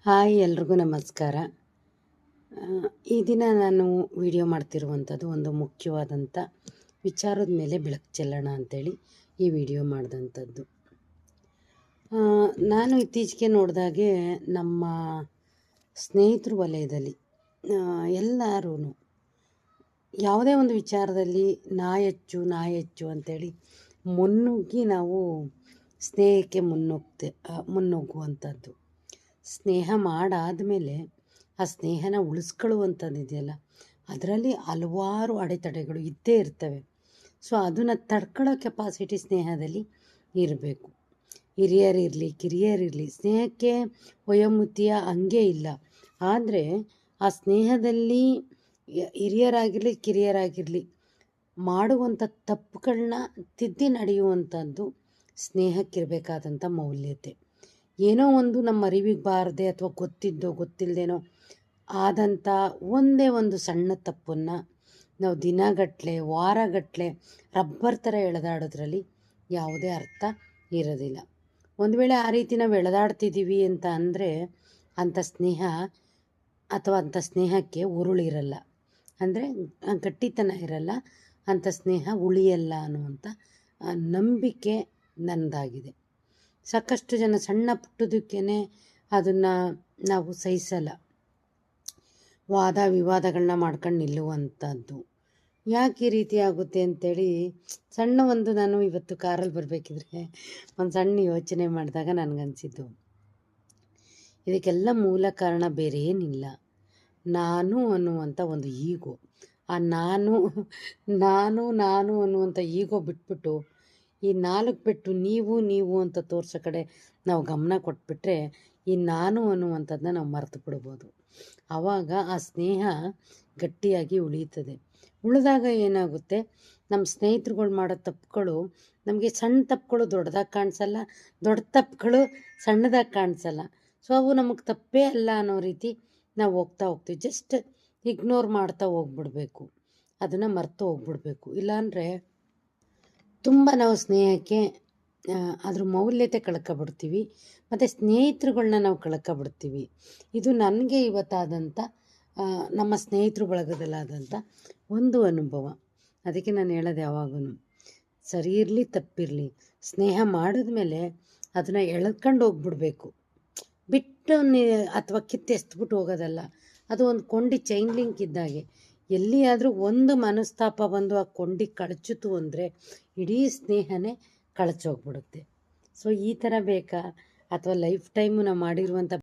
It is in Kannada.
ಹಾಯ್ ಎಲ್ರಿಗೂ ನಮಸ್ಕಾರ. ಈ ದಿನ ನಾನು ವಿಡಿಯೋ ಮಾಡ್ತಿರುವಂಥದ್ದು ಒಂದು ಮುಖ್ಯವಾದಂಥ ವಿಚಾರದ ಮೇಲೆ ಬೆಳಕು ಚೆಲ್ಲೋಣ ಅಂಥೇಳಿ ಈ ವಿಡಿಯೋ ಮಾಡಿದಂಥದ್ದು. ನಾನು ಇತ್ತೀಚೆಗೆ ನೋಡಿದಾಗೆ ನಮ್ಮ ಸ್ನೇಹಿತರ ವಲಯದಲ್ಲಿ ಎಲ್ಲರೂ ಯಾವುದೇ ಒಂದು ವಿಚಾರದಲ್ಲಿ ನಾ ಹೆಚ್ಚು ಅಂಥೇಳಿ ಮುನ್ನುಗ್ಗಿ ನಾವು ಸ್ನೇಹಕ್ಕೆ ಮುನ್ನುಗ್ಗುವಂಥದ್ದು. ಸ್ನೇಹ ಮಾಡಾದಮೇಲೆ ಆ ಸ್ನೇಹನ ಉಳಿಸ್ಕೊಳ್ಳುವಂಥದ್ದಿದೆಯಲ್ಲ, ಅದರಲ್ಲಿ ಹಲವಾರು ಅಡೆತಡೆಗಳು ಇದ್ದೇ ಇರ್ತವೆ. ಸೊ ಅದನ್ನು ತಡ್ಕೊಳ್ಳೋ ಕೆಪಾಸಿಟಿ ಸ್ನೇಹದಲ್ಲಿ ಇರಬೇಕು. ಹಿರಿಯರಿರಲಿ ಕಿರಿಯರಿರಲಿ, ಸ್ನೇಹಕ್ಕೆ ವಯೋಮಿತಿಯ ಹಂಗೆ ಇಲ್ಲ. ಆದರೆ ಆ ಸ್ನೇಹದಲ್ಲಿ ಹಿರಿಯರಾಗಿರಲಿ ಕಿರಿಯರಾಗಿರಲಿ ಮಾಡುವಂಥ ತಪ್ಪುಗಳನ್ನ ತಿದ್ದಿ ನಡೆಯುವಂಥದ್ದು ಸ್ನೇಹಕ್ಕಿರಬೇಕಾದಂಥ ಮೌಲ್ಯತೆ. ಏನೋ ಒಂದು ನಮ್ಮ ಅರಿವಿಗೆ ಬಾರದೆ ಅಥವಾ ಗೊತ್ತಿದ್ದೋ ಗೊತ್ತಿಲ್ಲದೇನೋ ಆದಂಥ ಒಂದೇ ಒಂದು ಸಣ್ಣ ತಪ್ಪನ್ನು ನಾವು ದಿನಗಟ್ಟಲೆ ವಾರಗಟ್ಟಲೆ ರಬ್ಬರ್ ಥರ ಎಳೆದಾಡೋದ್ರಲ್ಲಿ ಯಾವುದೇ ಅರ್ಥ ಇರೋದಿಲ್ಲ. ಒಂದು ವೇಳೆ ಆ ರೀತಿ ನಾವು ಎಳೆದಾಡ್ತಿದ್ದೀವಿ ಅಂತ ಅಂದರೆ ಅಂಥ ಸ್ನೇಹ ಅಥವಾ ಅಂಥ ಸ್ನೇಹಕ್ಕೆ ಉರುಳಿರಲ್ಲ, ಅಂದರೆ ಗಟ್ಟಿತನ ಇರಲ್ಲ, ಅಂಥ ಸ್ನೇಹ ಉಳಿಯಲ್ಲ ಅನ್ನುವಂಥ ನಂಬಿಕೆ ನನ್ನದಾಗಿದೆ. ಸಾಕಷ್ಟು ಜನ ಸಣ್ಣ ಪುಟ್ಟದಕ್ಕೇ ಅದನ್ನು ನಾವು ಸಹಿಸಲ್ಲ, ವಾದ ವಿವಾದಗಳನ್ನ ಮಾಡ್ಕೊಂಡು ನಿಲ್ಲುವಂಥದ್ದು. ಯಾಕೆ ಈ ರೀತಿ ಆಗುತ್ತೆ ಅಂಥೇಳಿ ನಾನು ಇವತ್ತು ಕಾರಲ್ಲಿ ಬರಬೇಕಿದ್ರೆ ಒಂದು ಸಣ್ಣ ಯೋಚನೆ ಮಾಡಿದಾಗ ನನಗನ್ಸಿದ್ದು, ಇದಕ್ಕೆಲ್ಲ ಮೂಲ ಕಾರಣ ಬೇರೆ ಏನಿಲ್ಲ, ನಾನು ಅನ್ನುವಂಥ ಒಂದು ಈಗೋ. ಆ ನಾನು ಅನ್ನುವಂಥ ಈಗೋ ಬಿಟ್ಬಿಟ್ಟು ಈ ನಾಲ್ಕು ಬಿಟ್ಟು ನೀವು ಅಂತ ತೋರಿಸೋ ಕಡೆ ನಾವು ಗಮನ ಕೊಟ್ಬಿಟ್ರೆ ಈ ನಾನು ಅನ್ನುವಂಥದ್ದನ್ನ ನಾವು ಮರೆತು ಬಿಡ್ಬೋದು. ಆವಾಗ ಆ ಸ್ನೇಹ ಗಟ್ಟಿಯಾಗಿ ಉಳಿಯುತ್ತದೆ. ಉಳಿದಾಗ ಏನಾಗುತ್ತೆ, ನಮ್ಮ ಸ್ನೇಹಿತರುಗಳು ಮಾಡೋ ತಪ್ಪುಗಳು ನಮಗೆ ಸಣ್ಣ ತಪ್ಪುಗಳು ದೊಡ್ಡದಾಗಿ ಕಾಣಿಸಲ್ಲ, ದೊಡ್ಡ ತಪ್ಪುಗಳು ಸಣ್ಣದಾಗಿ ಕಾಣಿಸಲ್ಲ. ಸೊ ಅವು ನಮಗೆ ತಪ್ಪೇ ಅಲ್ಲ ಅನ್ನೋ ರೀತಿ ನಾವು ಹೋಗ್ತೀವಿ. ಜಸ್ಟ್ ಇಗ್ನೋರ್ ಮಾಡ್ತಾ ಹೋಗ್ಬಿಡ್ಬೇಕು, ಅದನ್ನು ಮರೆತು ಹೋಗ್ಬಿಡ್ಬೇಕು. ಇಲ್ಲಾಂದರೆ ತುಂಬ ನಾವು ಸ್ನೇಹಕ್ಕೆ ಅದ್ರ ಮೌಲ್ಯತೆ ಕಳ್ಕೊಬಿಡ್ತೀವಿ, ಮತ್ತು ಸ್ನೇಹಿತರುಗಳನ್ನ ನಾವು ಕಳ್ಕೊಬಿಡ್ತೀವಿ. ಇದು ನನಗೆ ಇವತ್ತಾದಂಥ ನಮ್ಮ ಸ್ನೇಹಿತರು ಬಳಗದಲ್ಲಾದಂಥ ಒಂದು ಅನುಭವ. ಅದಕ್ಕೆ ನಾನು ಹೇಳೋದು ಯಾವಾಗೂ ಸರಿ ಇರಲಿ ತಪ್ಪಿರಲಿ, ಸ್ನೇಹ ಮಾಡಿದ್ಮೇಲೆ ಅದನ್ನು ಎಳ್ಕೊಂಡು ಹೋಗ್ಬಿಡ್ಬೇಕು, ಬಿಟ್ಟು ಅಥವಾ ಕಿತ್ತೆಸ್ಬಿಟ್ಟು ಹೋಗೋದಲ್ಲ. ಅದು ಒಂದು ಕೊಂಡಿ ಚೈನ್ ಲಿಂಕ್ ಇದ್ದಾಗೆ. ಎಲ್ಲಿಯಾದರೂ ಒಂದು ಮನಸ್ತಾಪ ಬಂದು ಆ ಕೊಂಡಿ ಕಳಚಿತು ಅಂದರೆ ಇಡೀ ಸ್ನೇಹನೇ ಕಳಚೋಗ್ಬಿಡುತ್ತೆ. ಸೊ ಈ ಥರ ಬೇಕಾ, ಅಥವಾ ಲೈಫ್ ಟೈಮು ನಾವು ಮಾಡಿರುವಂಥ